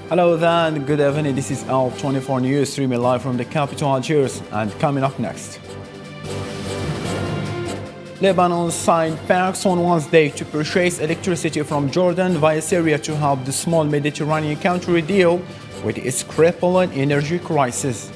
Hello there and good evening. This is L24 News streaming live from the capital Algiers, and coming up next. Lebanon signed pacts on Wednesday to purchase electricity from Jordan via Syria to help the small Mediterranean country deal with its crippling energy crisis.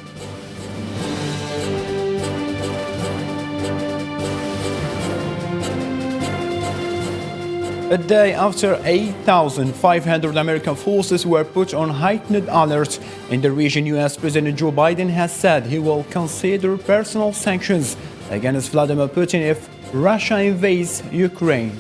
A day after 8,500 American forces were put on heightened alert in the region, U.S. President Joe Biden has said he will consider personal sanctions against Vladimir Putin if Russia invades Ukraine.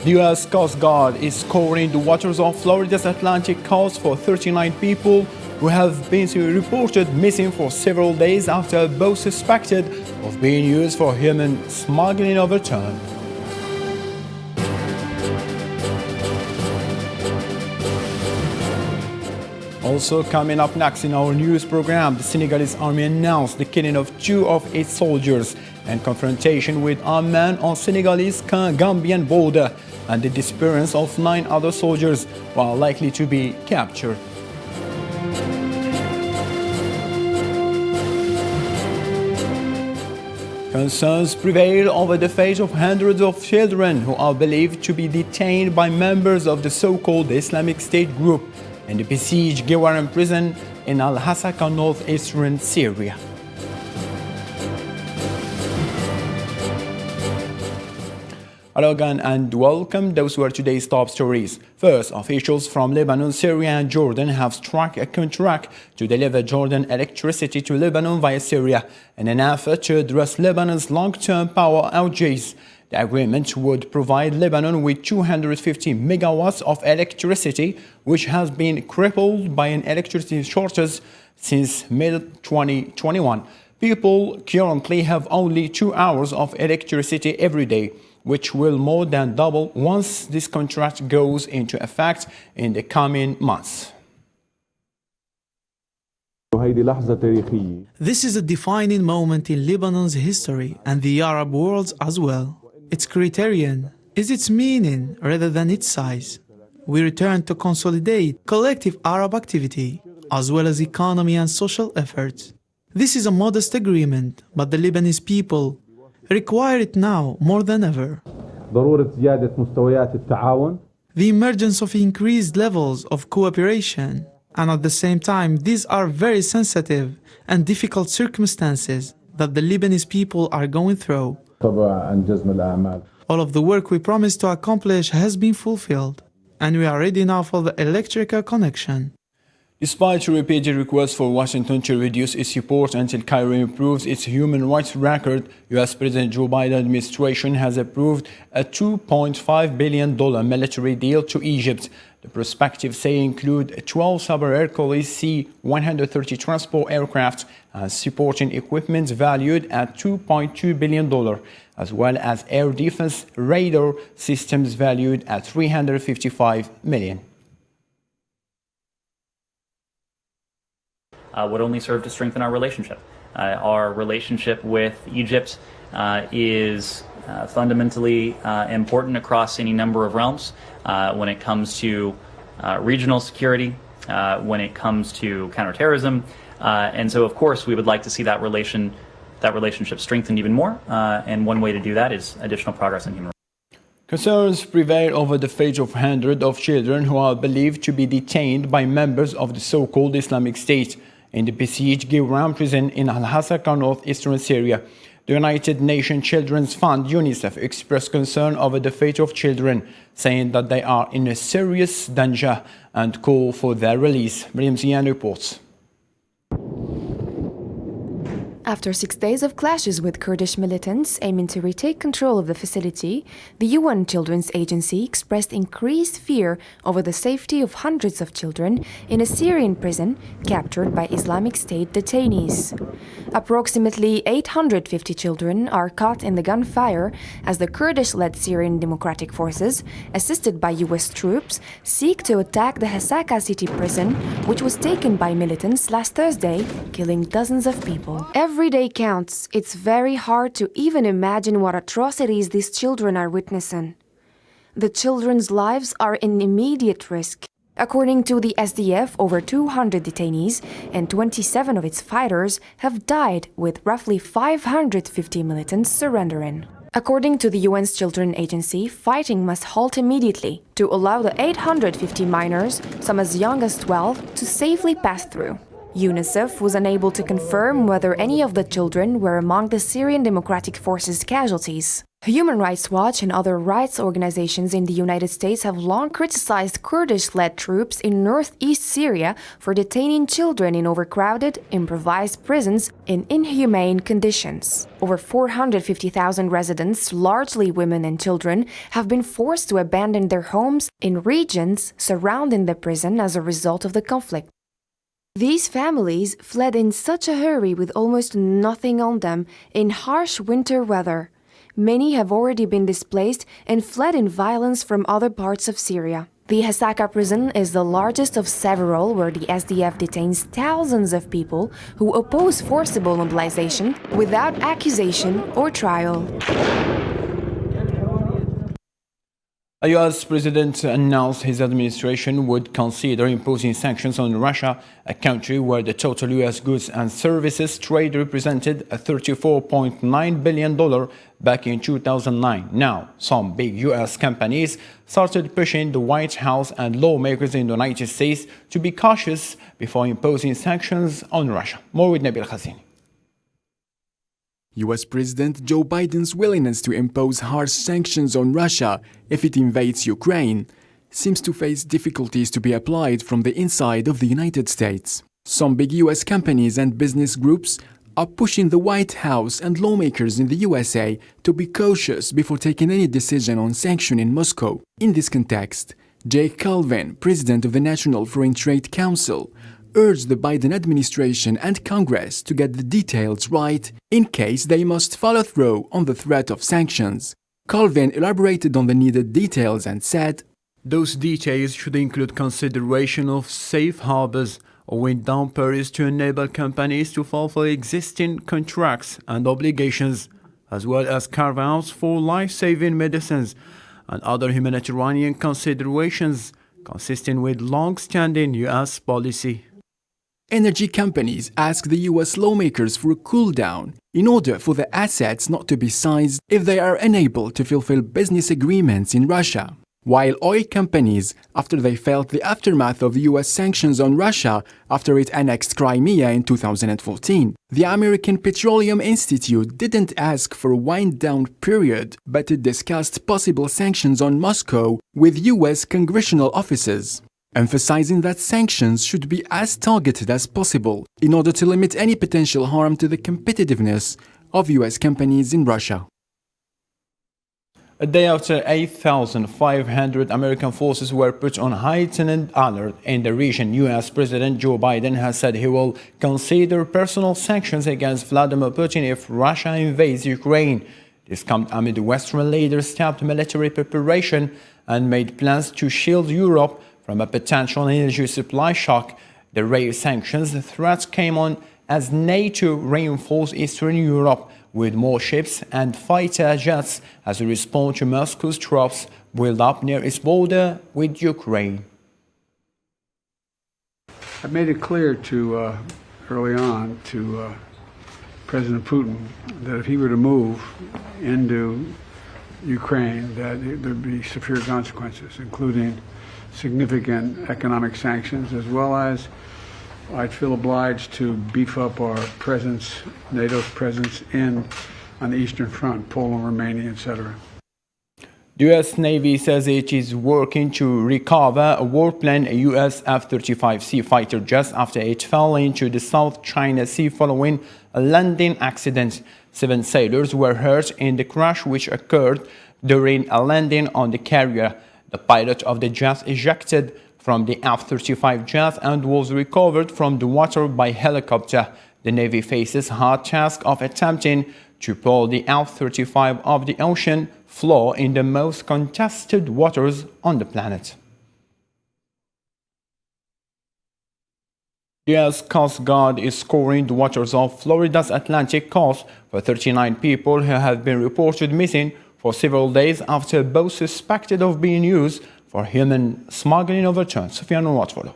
The U.S. Coast Guard is scouring the waters of Florida's Atlantic coast for 39 people who have been reported missing for several days after a boat suspected of being used for human smuggling overturned. Also coming up next in our news program, the Senegalese army announced the killing of 2 of its soldiers and confrontation with armed men on Senegalese-Gambian border, and the disappearance of 9 other soldiers who are likely to be captured. Concerns prevail over the fate of hundreds of children who are believed to be detained by members of the so-called Islamic State group in the besieged Giwaran prison in Al-Hasaka, northeastern Syria. Hello again and welcome. Those were today's top stories. First, officials from Lebanon, Syria and Jordan have struck a contract to deliver Jordan electricity to Lebanon via Syria in an effort to address Lebanon's long-term power outages. The agreement would provide Lebanon with 250 megawatts of electricity, which has been crippled by an electricity shortage since mid-2021. People currently have only 2 hours of electricity every day, which will more than double once this contract goes into effect in the coming months. This is a defining moment in Lebanon's history and the Arab world as well. Its criterion is its meaning rather than its size. We return to consolidate collective Arab activity as well as economy and social efforts. This is a modest agreement, but the Lebanese people require it now more than ever. The emergence of increased levels of cooperation, and at the same time, these are very sensitive and difficult circumstances that the Lebanese people are going through. All of the work we promised to accomplish has been fulfilled, and we are ready now for the electrical connection. Despite repeated requests for Washington to reduce its support until Cairo improves its human rights record, U.S. President Joe Biden administration has approved a $2.5 billion military deal to Egypt. The perspectives say include 12 Hercules C-130 transport aircraft and supporting equipment valued at $2.2 billion, as well as air defense radar systems valued at $355 million. Would only serve to strengthen our relationship. Our relationship with Egypt is fundamentally important across any number of realms when it comes to regional security, when it comes to counterterrorism, and so of course we would like to see that relationship strengthened even more, and one way to do that is additional progress in human rights. Concerns prevail over the fate of hundreds of children who are believed to be detained by members of the so-called Islamic State in the besieged Giwaran prison in Al-Hasaka, northeastern Syria. The United Nations Children's Fund, UNICEF, expressed concern over the fate of children, saying that they are in a serious danger and call for their release. Miriam Zian reports. After 6 days of clashes with Kurdish militants aiming to retake control of the facility, the UN Children's Agency expressed increased fear over the safety of hundreds of children in a Syrian prison captured by Islamic State detainees. Approximately 850 children are caught in the gunfire as the Kurdish-led Syrian Democratic Forces, assisted by US troops, seek to attack the Hasaka city prison, which was taken by militants last Thursday, killing dozens of people. Every Every day counts. It's very hard to even imagine what atrocities these children are witnessing. The children's lives are in immediate risk. According to the SDF, over 200 detainees and 27 of its fighters have died, with roughly 550 militants surrendering. According to the UN's Children Agency, fighting must halt immediately to allow the 850 minors, some as young as 12, to safely pass through. UNICEF was unable to confirm whether any of the children were among the Syrian Democratic Forces casualties. Human Rights Watch and other rights organizations in the United States have long criticized Kurdish-led troops in northeast Syria for detaining children in overcrowded, improvised prisons in inhumane conditions. Over 450,000 residents, largely women and children, have been forced to abandon their homes in regions surrounding the prison as a result of the conflict. These families fled in such a hurry with almost nothing on them in harsh winter weather. Many have already been displaced and fled in violence from other parts of Syria. The Hasaka prison is the largest of several where the SDF detains thousands of people who oppose forcible mobilization without accusation or trial. A US president announced his administration would consider imposing sanctions on Russia, a country where the total US goods and services trade represented a $34.9 billion back in 2009. Now, some big US companies started pushing the White House and lawmakers in the United States to be cautious before imposing sanctions on Russia. More with Nabil Khazini. US President Joe Biden's willingness to impose harsh sanctions on Russia if it invades Ukraine seems to face difficulties to be applied from the inside of the United States. Some big US companies and business groups are pushing the White House and lawmakers in the USA to be cautious before taking any decision on sanctioning Moscow. In this context, Jake Colvin, president of the National Foreign Trade Council, urged the Biden administration and Congress to get the details right in case they must follow through on the threat of sanctions. Colvin elaborated on the needed details and said, "Those details should include consideration of safe harbors or wind-down periods to enable companies to fulfill existing contracts and obligations, as well as carve-outs for life-saving medicines and other humanitarian considerations consistent with long-standing U.S. policy." Energy companies ask the US lawmakers for a cool-down in order for the assets not to be seized if they are unable to fulfill business agreements in Russia. While oil companies, after they felt the aftermath of the US sanctions on Russia after it annexed Crimea in 2014, the American Petroleum Institute didn't ask for a wind-down period, but it discussed possible sanctions on Moscow with US congressional officers, emphasizing that sanctions should be as targeted as possible in order to limit any potential harm to the competitiveness of US companies in Russia. A day after 8,500 American forces were put on heightened alert in the region, US President Joe Biden has said he will consider personal sanctions against Vladimir Putin if Russia invades Ukraine. This comes amid Western leaders stopped military preparation and made plans to shield Europe from a potential energy supply shock. The rare sanctions threats came on as NATO reinforced Eastern Europe with more ships and fighter jets as a response to Moscow's troops build up near its border with Ukraine. I made it clear to early on to President Putin that if he were to move into Ukraine, that there'd be severe consequences, including significant economic sanctions, as well as I'd feel obliged to beef up our presence, NATO's presence on the Eastern Front, Poland, Romania, etc. The U.S. Navy says it is working to recover a warplane, a U.S. F-35C fighter jet, after it fell into the South China Sea following a landing accident. 7 sailors were hurt in the crash, which occurred during a landing on the carrier. The pilot of the jet ejected from the F-35 jet and was recovered from the water by helicopter. The Navy faces a hard task of attempting to pull the F-35 off the ocean floor in the most contested waters on the planet. U.S. Coast Guard is scouring the waters of Florida's Atlantic coast for 39 people who have been reported missing for several days after boats suspected of being used for human smuggling overturned. Sufyan Watfolo.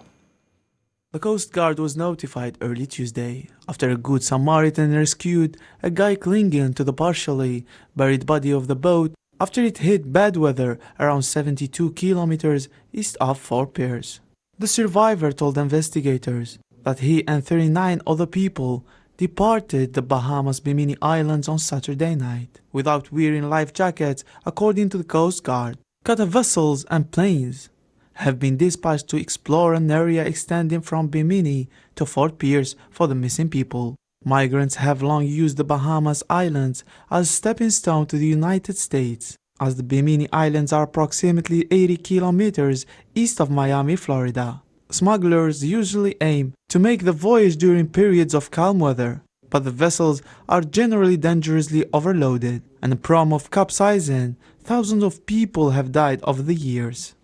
The Coast Guard was notified early Tuesday after a Good Samaritan rescued a guy clinging to the partially buried body of the boat after it hit bad weather around 72 kilometers east of Fort Pierce. The survivor told investigators that he and 39 other people departed the Bahamas Bimini Islands on Saturday night without wearing life jackets, according to the Coast Guard. Cutter vessels and planes have been dispatched to explore an area extending from Bimini to Fort Pierce for the missing people. Migrants have long used the Bahamas Islands as a stepping stone to the United States, as the Bimini Islands are approximately 80 kilometers east of Miami, Florida. Smugglers usually aim to make the voyage during periods of calm weather, but the vessels are generally dangerously overloaded, and prone of capsizing. Thousands of people have died over the years.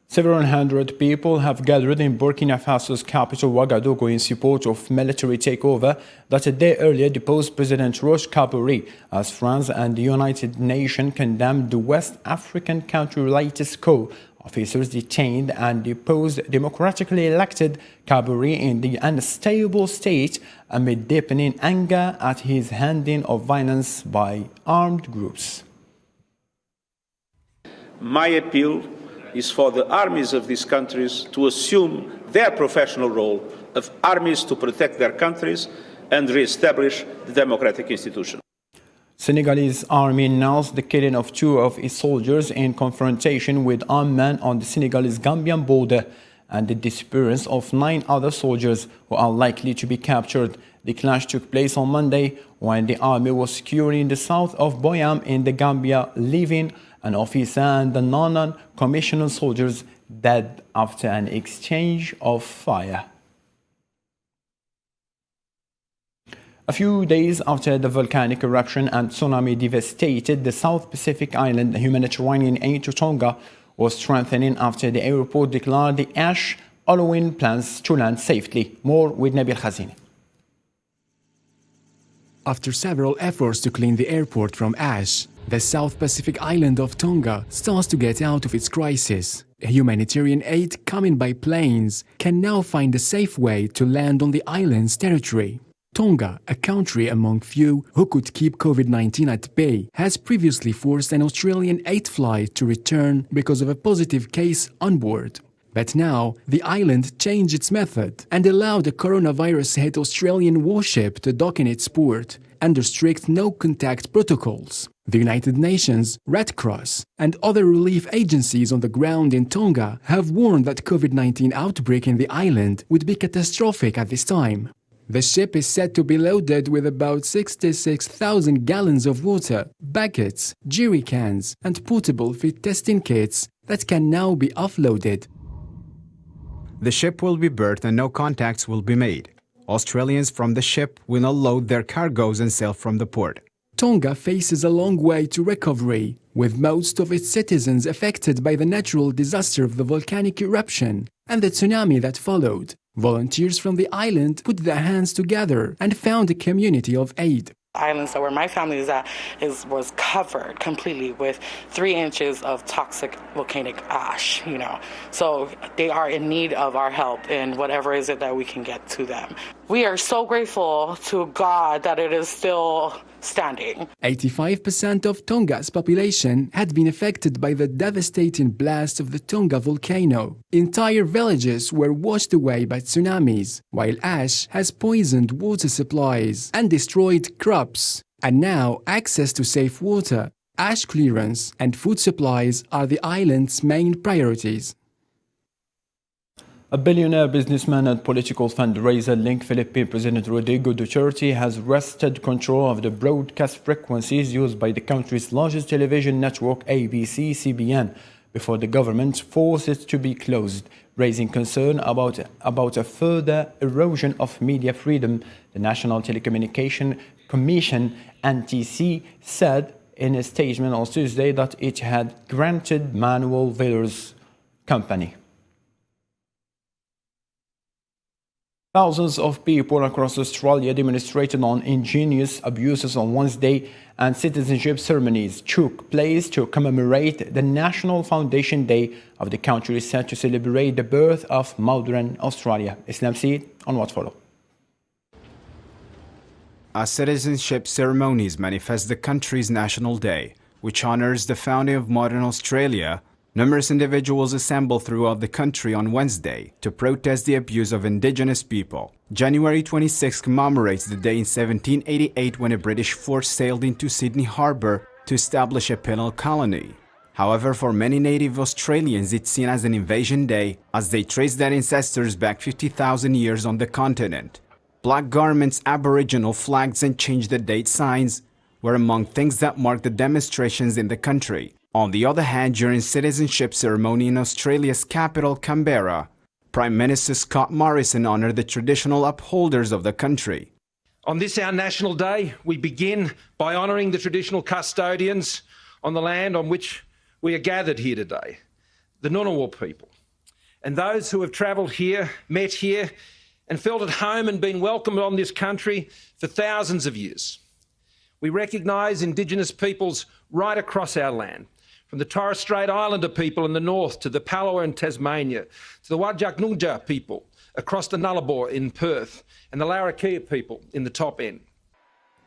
Several hundred people have gathered in Burkina Faso's capital Ouagadougou in support of military takeover that a day earlier deposed President Roch Kabore, as France and the United Nations condemned the West African country's latest coup. Officers detained and deposed democratically elected Kabore in the unstable state amid deepening anger at his handling of violence by armed groups. My appeal is for the armies of these countries to assume their professional role of armies to protect their countries and re-establish the democratic institution. Senegalese army announced the killing of 2 of its soldiers in confrontation with armed men on the Senegalese-Gambian border and the disappearance of 9 other soldiers who are likely to be captured. The clash took place on Monday when the army was securing the south of Boyam in the Gambia, leaving an officer and the non-commissioned soldiers dead after an exchange of fire. A few days after the volcanic eruption and tsunami devastated the South Pacific island, the humanitarian aid to Tonga was strengthening after the airport declared the ash, allowing planes to land safely. More with Nabil Khazini. After several efforts to clean the airport from ash, the South Pacific island of Tonga starts to get out of its crisis. Humanitarian aid coming by planes can now find a safe way to land on the island's territory. Tonga, a country among few who could keep COVID-19 at bay, has previously forced an Australian aid flight to return because of a positive case on board. But now, the island changed its method and allowed a coronavirus-hit Australian warship to dock in its port under strict no-contact protocols. The United Nations, Red Cross, and other relief agencies on the ground in Tonga have warned that COVID-19 outbreak in the island would be catastrophic at this time. The ship is said to be loaded with about 66,000 gallons of water, buckets, jerry cans, and portable fit testing kits that can now be offloaded. The ship will be berthed and no contacts will be made. Australians from the ship will unload their cargoes and sail from the port. Tonga faces a long way to recovery, with most of its citizens affected by the natural disaster of the volcanic eruption and the tsunami that followed. Volunteers from the island put their hands together and found a community of aid. Island, so where my family is at, was covered completely with 3 inches of toxic volcanic ash, So they are in need of our help and whatever is it that we can get to them. We are so grateful to God that it is still standing. 85% of Tonga's population had been affected by the devastating blast of the Tonga volcano. Entire villages were washed away by tsunamis, while ash has poisoned water supplies and destroyed crops. And now access to safe water, ash clearance, and food supplies are the island's main priorities. A billionaire businessman and political fundraiser linked Philippine President Rodrigo Duterte has wrested control of the broadcast frequencies used by the country's largest television network, ABC-CBN, before the government forced it to be closed, raising concern about a further erosion of media freedom. The National Telecommunication Commission, NTC, said in a statement on Tuesday that it had granted Manuel Villar's company Thousands of people across Australia demonstrated on ingenious abuses on Wednesday, and citizenship ceremonies took place to commemorate the National Foundation Day of the country set to celebrate the birth of modern Australia. Islam Seed on what follow. As citizenship ceremonies manifest the country's National Day, which honors the founding of modern Australia, numerous individuals assembled throughout the country on Wednesday to protest the abuse of Indigenous people. January 26 commemorates the day in 1788 when a British force sailed into Sydney Harbour to establish a penal colony. However, for many native Australians, it's seen as an invasion day as they trace their ancestors back 50,000 years on the continent. Black garments, Aboriginal flags and change the date signs were among things that marked the demonstrations in the country. On the other hand, during citizenship ceremony in Australia's capital, Canberra, Prime Minister Scott Morrison honoured the traditional upholders of the country. On this, our National Day, we begin by honouring the traditional custodians on the land on which we are gathered here today, the Ngunnawal people, and those who have travelled here, met here, and felt at home and been welcomed on this country for thousands of years. We recognise Indigenous peoples right across our land, from the Torres Strait Islander people in the north to the Palawa in Tasmania, to the Wajak people across the Nullarbor in Perth, and the Larrakia people in the top end.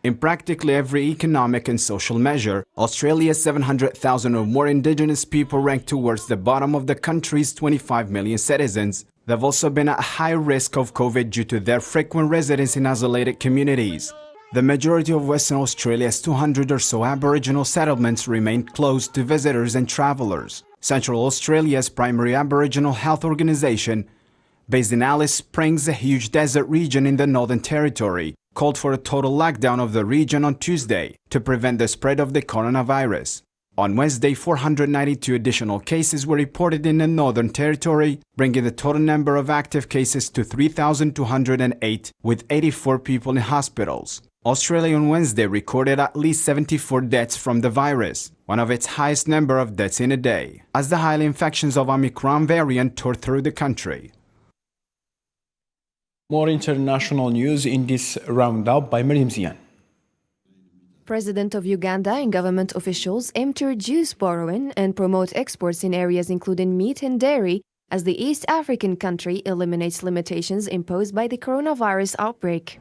In practically every economic and social measure, Australia's 700,000 or more Indigenous people rank towards the bottom of the country's 25 million citizens. They've also been at high risk of COVID due to their frequent residence in isolated communities. The majority of Western Australia's 200 or so Aboriginal settlements remain closed to visitors and travellers. Central Australia's primary Aboriginal health organisation, based in Alice Springs, a huge desert region in the Northern Territory, called for a total lockdown of the region on Tuesday to prevent the spread of the coronavirus. On Wednesday, 492 additional cases were reported in the Northern Territory, bringing the total number of active cases to 3,208, with 84 people in hospitals. Australia on Wednesday recorded at least 74 deaths from the virus, one of its highest number of deaths in a day, as the high infections of Omicron variant tore through the country. More international news in this roundup by Miriam Zian. President of Uganda and government officials aim to reduce borrowing and promote exports in areas including meat and dairy as the East African country eliminates limitations imposed by the coronavirus outbreak.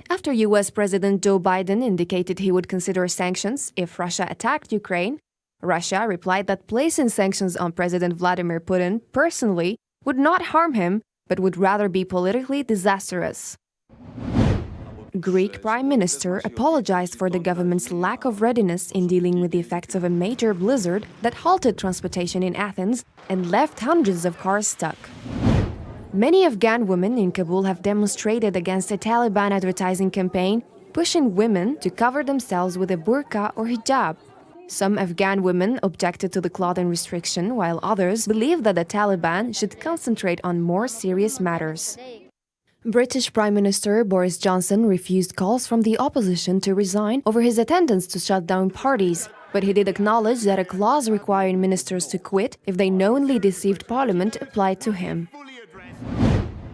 After U.S. President Joe Biden indicated he would consider sanctions if Russia attacked Ukraine, Russia replied that placing sanctions on President Vladimir Putin personally would not harm him, but would rather be politically disastrous. Greek Prime Minister apologized for the government's lack of readiness in dealing with the effects of a major blizzard that halted transportation in Athens and left hundreds of cars stuck. Many Afghan women in Kabul have demonstrated against a Taliban advertising campaign pushing women to cover themselves with a burqa or hijab. Some Afghan women objected to the clothing restriction, while others believe that the Taliban should concentrate on more serious matters. British Prime Minister Boris Johnson refused calls from the opposition to resign over his attendance to shut down parties, but he did acknowledge that a clause requiring ministers to quit if they knowingly deceived Parliament applied to him.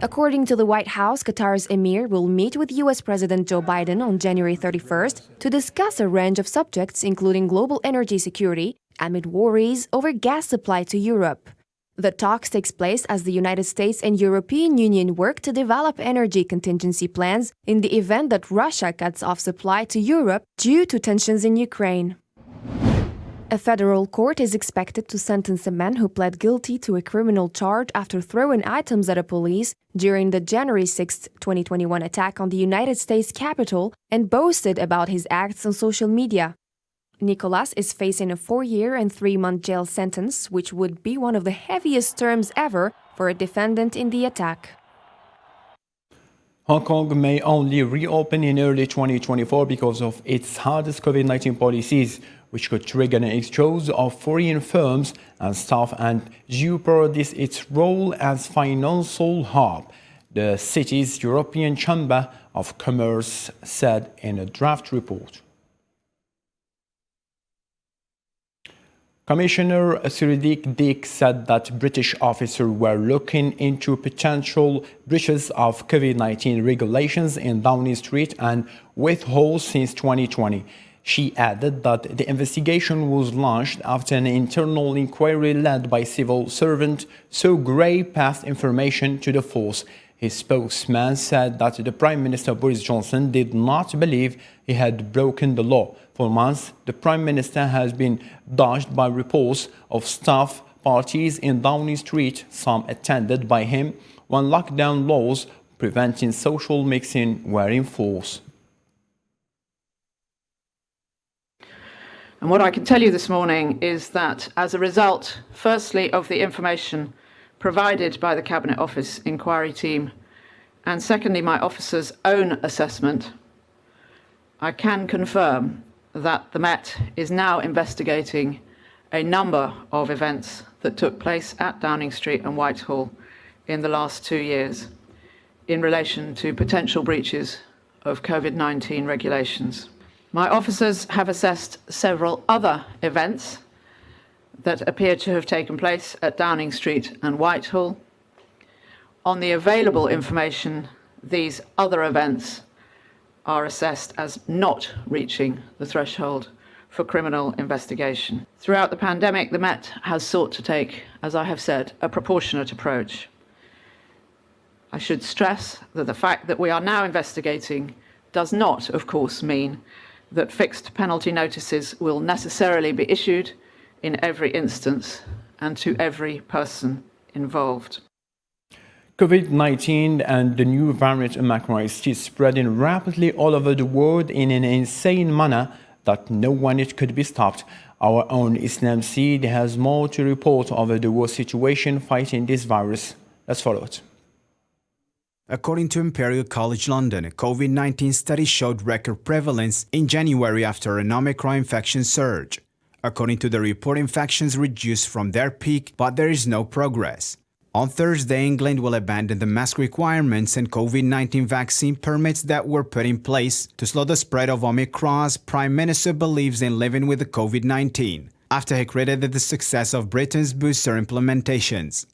According to the White House, Qatar's emir will meet with U.S. President Joe Biden on January 31st to discuss a range of subjects, including global energy security, amid worries over gas supply to Europe. The talks takes place as the United States and European Union work to develop energy contingency plans in the event that Russia cuts off supply to Europe due to tensions in Ukraine. A federal court is expected to sentence a man who pled guilty to a criminal charge after throwing items at a police during the January 6, 2021 attack on the United States Capitol and boasted about his acts on social media. Nicholas is facing a 4-year and 3-month jail sentence, which would be one of the heaviest terms ever for a defendant in the attack. Hong Kong may only reopen in early 2024 because of its hardest COVID-19 policies, which could trigger an exodus of foreign firms and staff and jeopardize its role as financial hub, the city's European Chamber of Commerce said in a draft report. Commissioner Suridik Dik said that British officers were looking into potential breaches of COVID-19 regulations in Downing Street and Whitehall since 2020. She added that the investigation was launched after an internal inquiry led by civil servant Sue Gray passed information to the force. His spokesman said that the Prime Minister Boris Johnson did not believe he had broken the law. For months, the Prime Minister has been dogged by reports of staff parties in Downing Street, some attended by him, when lockdown laws preventing social mixing were in force. And what I can tell you this morning is that as a result, firstly, of the information provided by the Cabinet Office inquiry team, and secondly, my officer's own assessment, I can confirm that the Met is now investigating a number of events that took place at Downing Street and Whitehall in the last 2 years in relation to potential breaches of COVID-19 regulations. My officers have assessed several other events that appear to have taken place at Downing Street and Whitehall. On the available information, these other events are assessed as not reaching the threshold for criminal investigation. Throughout the pandemic, the Met has sought to take, as I have said, a proportionate approach. I should stress that the fact that we are now investigating does not, of course, mean that fixed penalty notices will necessarily be issued in every instance and to every person involved. COVID-19 and the new variant Omicron is still spreading rapidly all over the world in an insane manner that no one it could be stopped. Our own Islam Seed has more to report over the world situation fighting this virus. Let's follow it. According to Imperial College London, a COVID-19 study showed record prevalence in January after an Omicron infection surge. According to the report, infections reduced from their peak, but there is no progress. On Thursday, England will abandon the mask requirements and COVID-19 vaccine permits that were put in place to slow the spread of Omicron, as Prime Minister believes in living with the COVID-19, after he credited the success of Britain's booster implementations.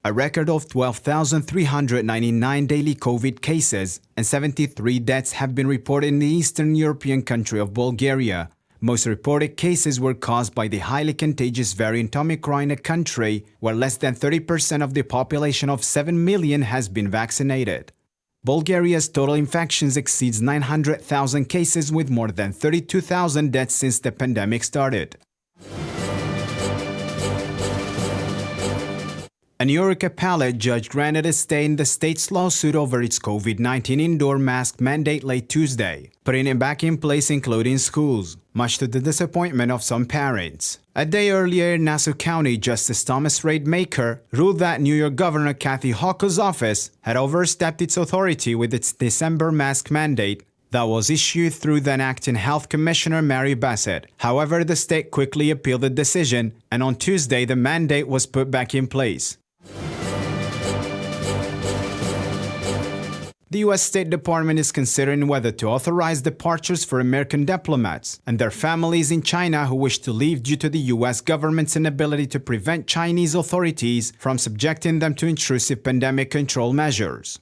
A record of 12,399 daily COVID cases and 73 deaths have been reported in the Eastern European country of Bulgaria. Most reported cases were caused by the highly contagious variant Omicron in a country where less than 30% of the population of 7 million has been vaccinated. Bulgaria's total infections exceeds 900,000 cases with more than 32,000 deaths since the pandemic started. A New York appellate judge granted a stay in the state's lawsuit over its COVID-19 indoor mask mandate late Tuesday, putting it back in place including schools, much to the disappointment of some parents. A day earlier, Nassau County Justice Thomas Rademacher ruled that New York Governor Kathy Hochul's office had overstepped its authority with its December mask mandate that was issued through then acting Health Commissioner Mary Bassett. However, the state quickly appealed the decision, and on Tuesday the mandate was put back in place. The U.S. State Department is considering whether to authorize departures for American diplomats and their families in China who wish to leave due to the U.S. government's inability to prevent Chinese authorities from subjecting them to intrusive pandemic control measures.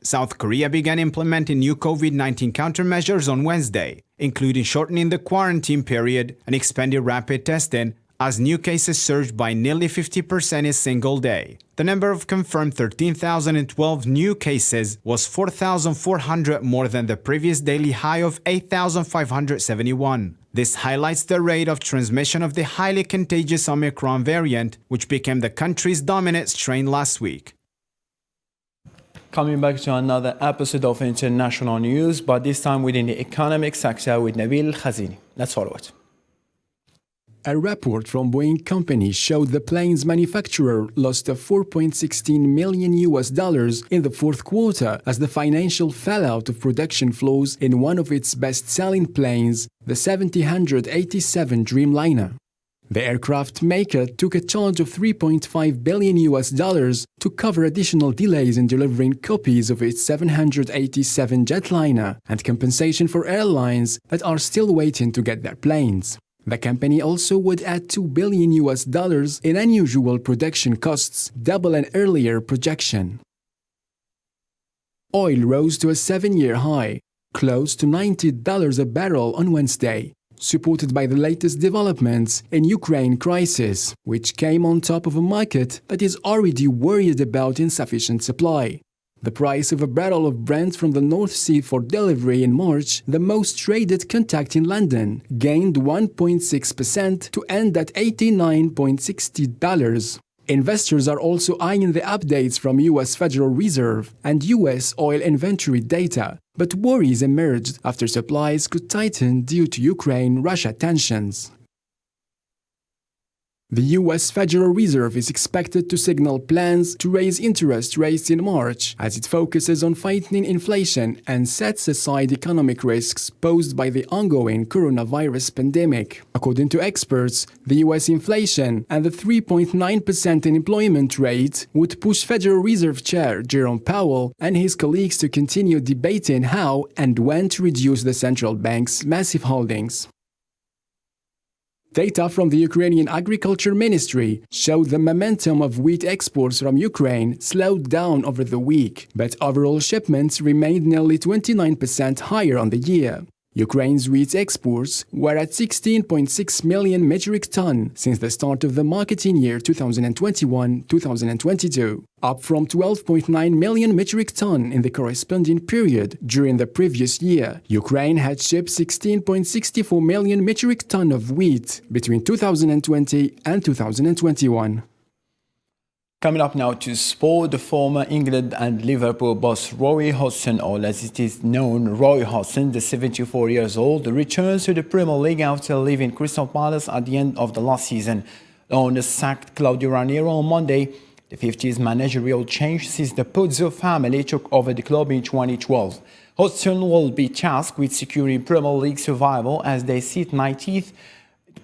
South Korea began implementing new COVID-19 countermeasures on Wednesday, including shortening the quarantine period and expanding rapid testing, as new cases surged by nearly 50% in a single day. The number of confirmed 13,012 new cases was 4,400 more than the previous daily high of 8,571. This highlights the rate of transmission of the highly contagious Omicron variant, which became the country's dominant strain last week. Coming back to another episode of International News, but this time within the economic sector with Nabil Khazini. Let's follow it. A report from Boeing Company showed the plane's manufacturer lost $4.16 million in the fourth quarter as the financial fallout of production flows in one of its best-selling planes, the 787 Dreamliner. The aircraft maker took a charge of $3.5 billion to cover additional delays in delivering copies of its 787 jetliner and compensation for airlines that are still waiting to get their planes. The company also would add $2 billion in unusual production costs, double an earlier projection. Oil rose to a 7-year high, close to $90 a barrel on Wednesday, supported by the latest developments in Ukraine crisis, which came on top of a market that is already worried about insufficient supply. The price of a barrel of Brent from the North Sea for delivery in March, the most traded contact in London, gained 1.6% to end at $89.60. Investors are eyeing eyeing the updates from US Federal Reserve and US oil inventory data, but worries emerged after supplies could tighten due to Ukraine-Russia tensions. The US Federal Reserve is expected to signal plans to raise interest rates in March as it focuses on fighting inflation and sets aside economic risks posed by the ongoing coronavirus pandemic. According to experts, the US inflation and the 3.9% unemployment rate would push Federal Reserve Chair Jerome Powell and his colleagues to continue debating how and when to reduce the central bank's massive holdings. Data from the Ukrainian Agriculture Ministry showed the momentum of wheat exports from Ukraine slowed down over the week, but overall shipments remained nearly 29% higher on the year. Ukraine's wheat exports were at 16.6 million metric tons since the start of the marketing year 2021-2022, up from 12.9 million metric tons in the corresponding period during the previous year. Ukraine had shipped 16.64 million metric tons of wheat between 2020 and 2021. Coming up now to sport, the former England and Liverpool boss Roy Hodgson, or as it is known, Roy Hodgson, the 74 years old, returns to the Premier League after leaving Crystal Palace at the end of the last season. The owner sacked Claudio Ranieri on Monday, the 50th managerial change since the Pozzo family took over the club in 2012. Hodgson will be tasked with securing Premier League survival as they sit 19th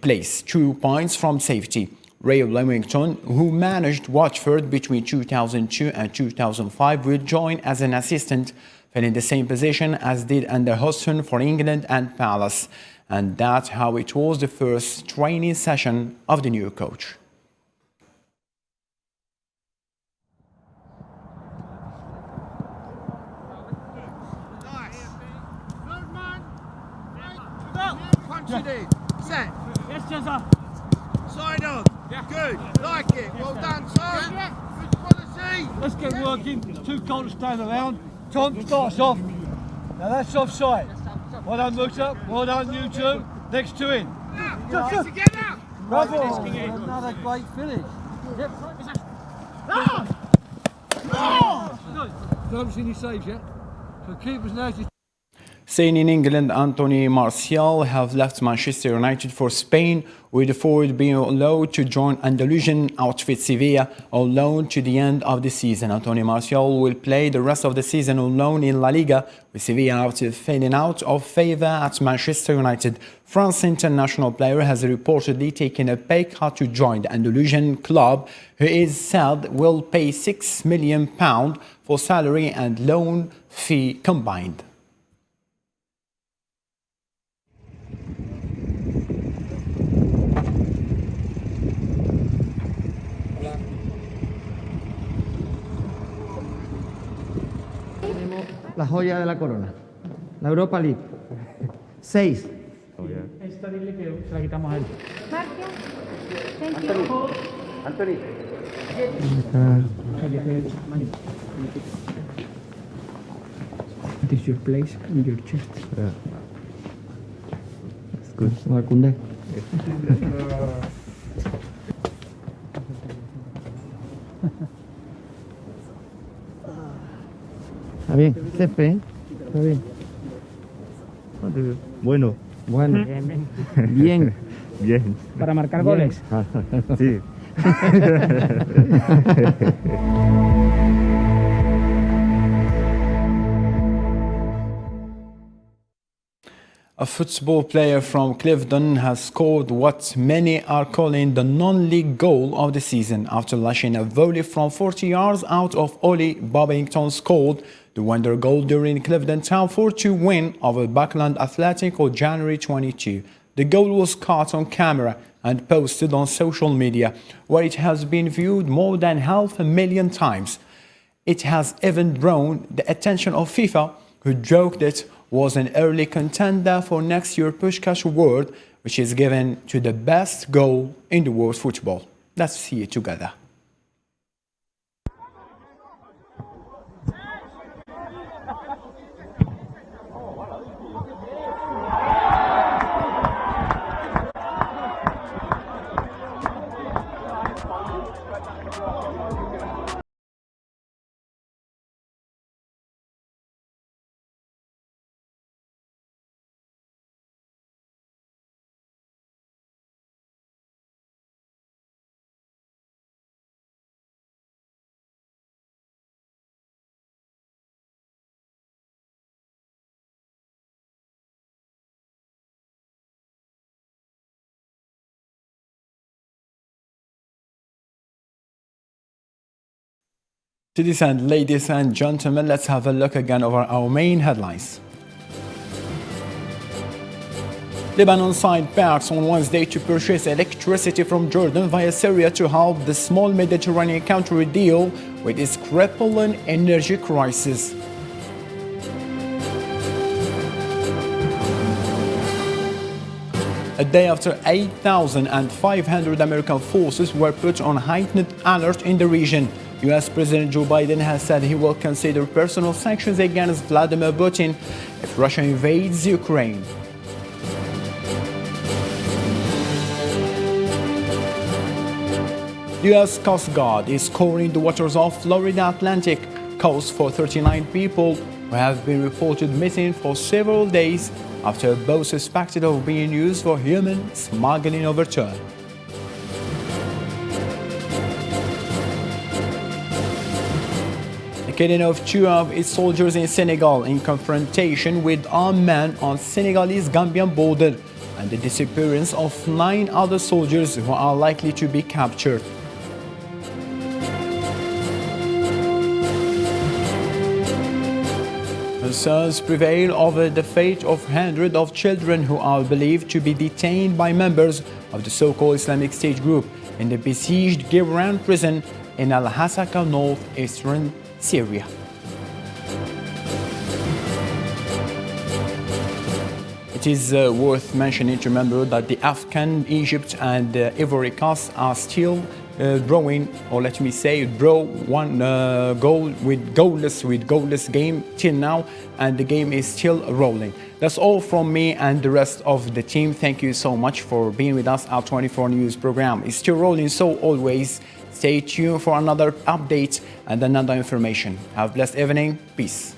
place, 2 points from safety. Ray Leamington, who managed Watford between 2002 and 2005, will join as an assistant, filling the same position as did under Hodgson for England and Palace. And that's how it was the first training session of the new coach. Yes, Jezza. Side on. Yeah. Good. Like it. Well done, son. Yeah. Good quality. Let's get working. It's too cold to stand around. Tom starts off. Now that's offside. Well done, Musa. Well done, you two. Next two in. Just together. Bravo. Another great finish. Yep. Ah! You haven't seen any saves yet. So keepers now. Staying in England, Anthony Martial have left Manchester United for Spain, with the forward being allowed to join Andalusian outfit Sevilla on loan to the end of the season. Anthony Martial will play the rest of the season on loan in La Liga, with Sevilla after falling out of favour at Manchester United. France international player has reportedly taken a pay cut to join the Andalusian club, who is said will pay £6 million for salary and loan fee combined. La joya de la corona, la Europa League. 6. Esta dile que se la quitamos a él. Anthony. This is your place and your chest. Yeah. That's good. Kunde. Está bien, Cepe, está bien. Bueno. Bueno. Bien. Bien. Bien. Para marcar goles. Sí. A football player from Clifton has scored what many are calling the non-league goal of the season after lashing a volley from 40 yards out of Ollie Bobbington scored the wonder goal during Clifton Town 4-2 win over Buckland Athletic on January 22. The goal was caught on camera and posted on social media, where it has been viewed more than 500,000 times. It has even drawn the attention of FIFA, who joked it was an early contender for next year's Puskás Award, which is given to the best goal in the world football. Let's see it together. Ladies and gentlemen, let's have a look again over our main headlines. Lebanon signed pacts on Wednesday to purchase electricity from Jordan via Syria to help the small Mediterranean country deal with its crippling energy crisis. A day after 8,500 American forces were put on heightened alert in the region, US President Joe Biden has said he will consider personal sanctions against Vladimir Putin if Russia invades Ukraine. The US Coast Guard is scouring the waters of Florida Atlantic coast for 39 people who have been reported missing for several days after a boat suspected of being used for human smuggling overturned. The killing of 2 of its soldiers in Senegal in confrontation with armed men on Senegalese-Gambian border, and the disappearance of 9 other soldiers who are likely to be captured. Concerns prevail over the fate of hundreds of children who are believed to be detained by members of the so-called Islamic State group in the besieged Gibran prison in Al-Hasaka, northeastern Syria. It is worth mentioning to remember that the Afghan, Egypt and Ivory Coast are still drawing, or let me say, draw one goal with goalless game till now, and the game is still rolling. That's all from me and the rest of the team. Thank you so much for being with us. Our 24 News program is still rolling, so always stay tuned for another update and another information. Have a blessed evening. Peace.